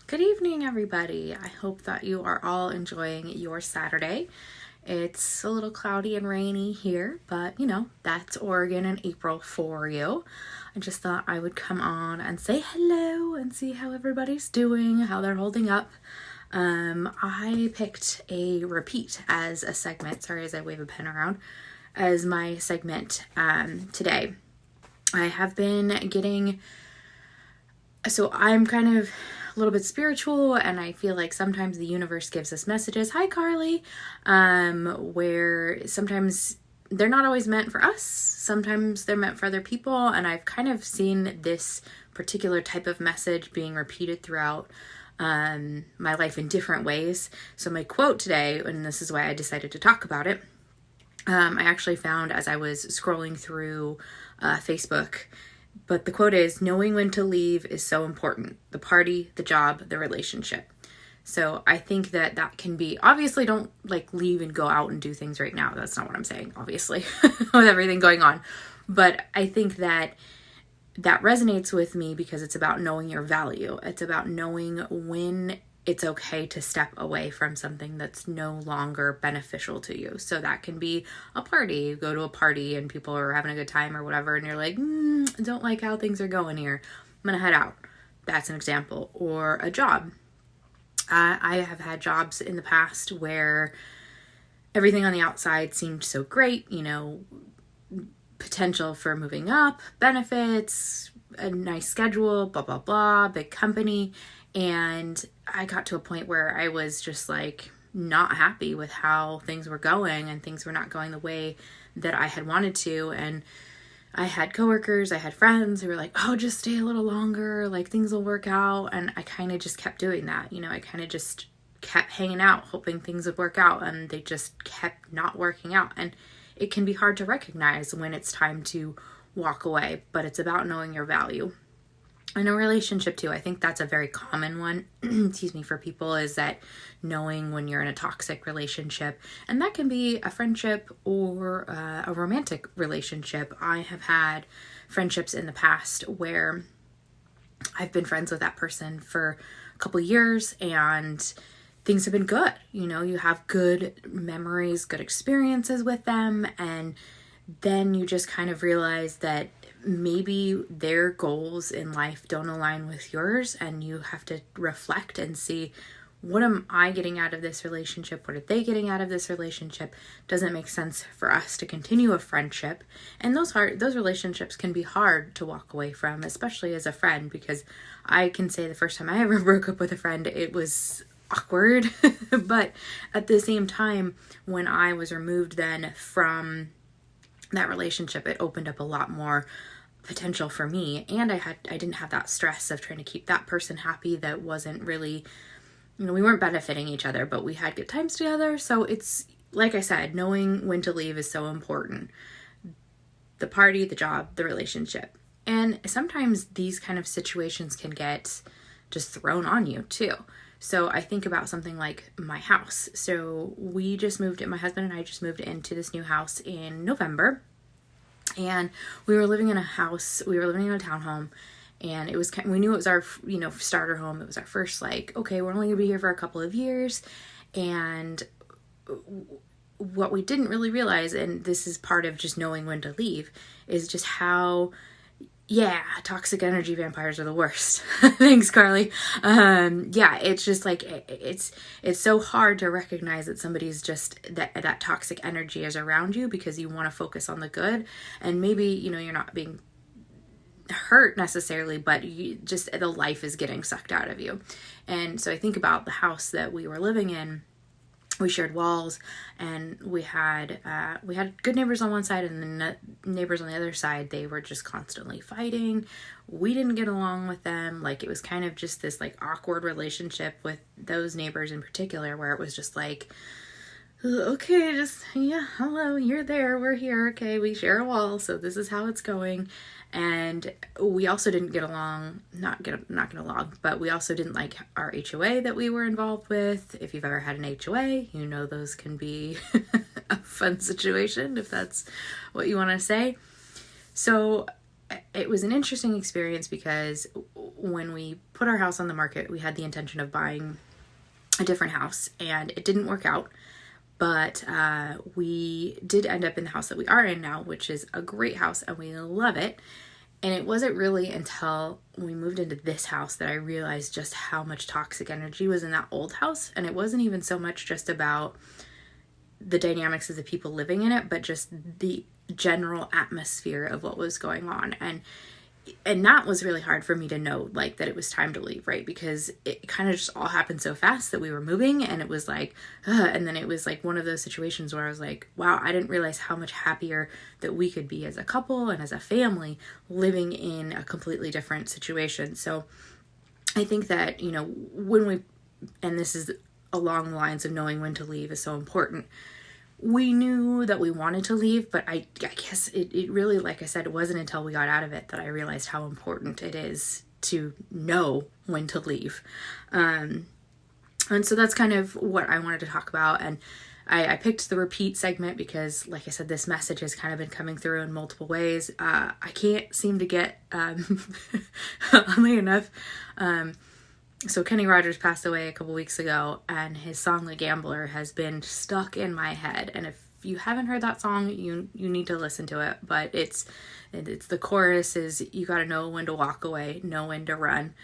Good evening, everybody. I hope that you are all enjoying your Saturday. It's a little cloudy and rainy here, but that's Oregon in April for you. I just thought I would come on and say hello and see how everybody's doing, how they're holding up. I picked a repeat as a segment, sorry as I wave a pen around, as my segment today. I have been I'm kind of a little bit spiritual, and I feel like sometimes the universe gives us messages, hi Carly, where sometimes they're not always meant for us, sometimes they're meant for other people, and I've kind of seen this particular type of message being repeated throughout my life in different ways. So my quote today, and this is why I decided to talk about it, I actually found as I was scrolling through Facebook. But the quote is, knowing when to leave is so important. The party, the job, the relationship. So I think that can be, obviously don't leave and go out and do things right now. That's not what I'm saying, obviously, with everything going on. But I think that resonates with me because it's about knowing your value. It's about knowing when it's okay to step away from something that's no longer beneficial to you. So that can be a party. You go to a party and people are having a good time or whatever, and you're like, I don't like how things are going here. I'm going to head out. That's an example. Or a job. I have had jobs in the past where everything on the outside seemed so great, potential for moving up, benefits, a nice schedule, blah, blah, blah, big company. And I got to a point where I was just not happy with how things were going, and things were not going the way that I had wanted to. And I had coworkers, I had friends who were like, oh, just stay a little longer, things will work out. And I kind of just kept doing that. I kind of just kept hanging out, hoping things would work out, and they just kept not working out. And it can be hard to recognize when it's time to walk away, but it's about knowing your value. In a relationship too, I think that's a very common one, for people, is that knowing when you're in a toxic relationship. And that can be a friendship or a romantic relationship. I have had friendships in the past where I've been friends with that person for a couple years and things have been good. You have good memories, good experiences with them, and then you just kind of realize that maybe their goals in life don't align with yours, and you have to reflect and see, what am I getting out of this relationship? What are they getting out of this relationship? Does it make sense for us to continue a friendship? And those relationships can be hard to walk away from, especially as a friend, because I can say the first time I ever broke up with a friend, it was awkward. But at the same time, when I was removed then from that relationship, it opened up a lot more potential for me, and I didn't have that stress of trying to keep that person happy. That wasn't really, we weren't benefiting each other, but we had good times together. So it's, like I said, knowing when to leave is so important. The party, the job, the relationship. And sometimes these kind of situations can get just thrown on you too. So I think about something like my house. So my husband and I just moved into this new house in November. And we were living in a townhome, and we knew it was our, starter home. It was our first, okay, we're only gonna be here for a couple of years. And what we didn't really realize, and this is part of just knowing when to leave, is just how, toxic energy vampires are the worst. Thanks, Carly. It's just it's so hard to recognize that somebody's just that toxic energy is around you, because you want to focus on the good, and maybe, you're not being hurt necessarily, but the life is getting sucked out of you. And so I think about the house that we were living in. We shared walls, and we had good neighbors on one side, and the neighbors on the other side, they were just constantly fighting. We didn't get along with them. It was kind of just this awkward relationship with those neighbors in particular, where it was just okay, just, hello, you're there, we're here, okay, we share a wall, so this is how it's going. And we also didn't get along, not get along, but we also didn't like our HOA that we were involved with. If you've ever had an HOA, those can be a fun situation, if that's what you want to say. So it was an interesting experience, because when we put our house on the market, we had the intention of buying a different house, and it didn't work out. But we did end up in the house that we are in now, which is a great house and we love it. And it wasn't really until we moved into this house that I realized just how much toxic energy was in that old house. And it wasn't even so much just about the dynamics of the people living in it, but just the general atmosphere of what was going on. And that was really hard for me to know, like, that it was time to leave, right? Because it kind of just all happened so fast that we were moving, and it was like, and then it was like one of those situations where I was like, wow, I didn't realize how much happier that we could be as a couple and as a family living in a completely different situation. So I think that, you know, and this is along the lines of knowing when to leave is so important. We knew that we wanted to leave, but I guess it really, like I said, it wasn't until we got out of it that I realized how important it is to know when to leave. And so that's kind of what I wanted to talk about. And I picked the repeat segment because, like I said, this message has kind of been coming through in multiple ways. I can't seem to get, oddly enough, so Kenny Rogers passed away a couple weeks ago, and his song "The Gambler" has been stuck in my head. And if you haven't heard that song, you need to listen to it. But it's the chorus is, you got to know when to walk away, know when to run,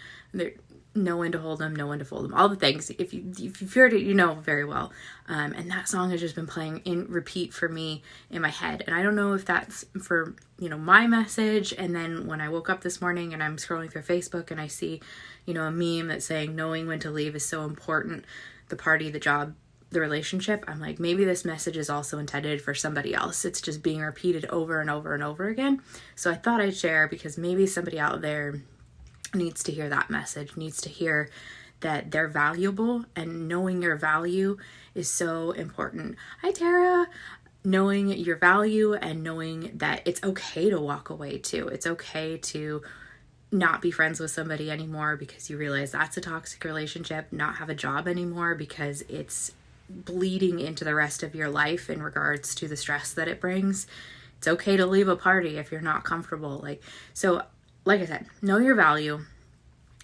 know when to hold them, know when to fold them. All the things. If you've heard it, you know very well. And that song has just been playing in repeat for me in my head. And I don't know if that's for, you know, my message. And then when I woke up this morning and I'm scrolling through Facebook and I see, you know, a meme that's saying knowing when to leave is so important, the party, the job, the relationship, I'm like, maybe this message is also intended for somebody else. It's just being repeated over and over and over again. So I thought I'd share, because maybe somebody out there needs to hear that message, needs to hear that they're valuable, and knowing your value is so important. Hi, Tara. Knowing your value and knowing that it's okay to walk away too. It's okay to not be friends with somebody anymore because you realize that's a toxic relationship, not have a job anymore because it's bleeding into the rest of your life in regards to the stress that it brings. It's okay to leave a party if you're not comfortable. Like I said, know your value,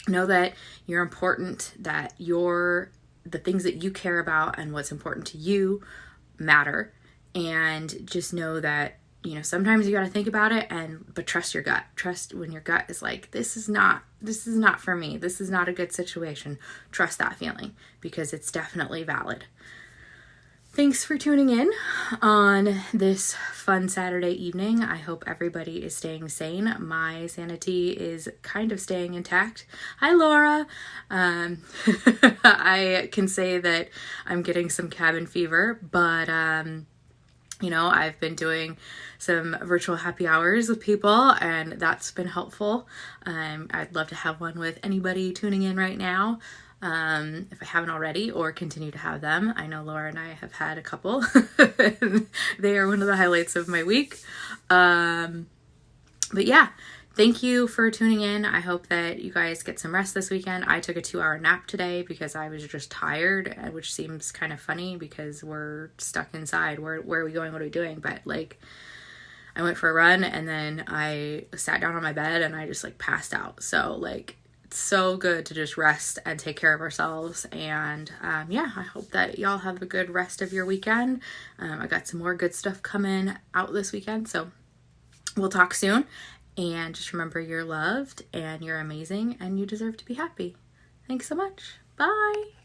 know that you're important, that the things that you care about and what's important to you matter. And just know that, you know, sometimes you got to think about it, but trust your gut. Trust when your gut is like, this is not for me. This is not a good situation. Trust that feeling, because it's definitely valid. Thanks for tuning in on this fun Saturday evening. I hope everybody is staying sane. My sanity is kind of staying intact. Hi, Laura. I can say that I'm getting some cabin fever, but you know, I've been doing some virtual happy hours with people, and that's been helpful. I'd love to have one with anybody tuning in right now, if I haven't already, or continue to have them. I know Laura and I have had a couple. They are one of the highlights of my week. But yeah, thank you for tuning in. I hope that you guys get some rest this weekend. I took a 2-hour nap today because I was just tired, which seems kind of funny because we're stuck inside. Where are we going? What are we doing? But like, I went for a run and then I sat down on my bed and I just like passed out. So like, it's so good to just rest and take care of ourselves. And yeah, I hope that y'all have a good rest of your weekend. I got some more good stuff coming out this weekend. So we'll talk soon. And just remember, you're loved and you're amazing and you deserve to be happy. Thanks so much. Bye.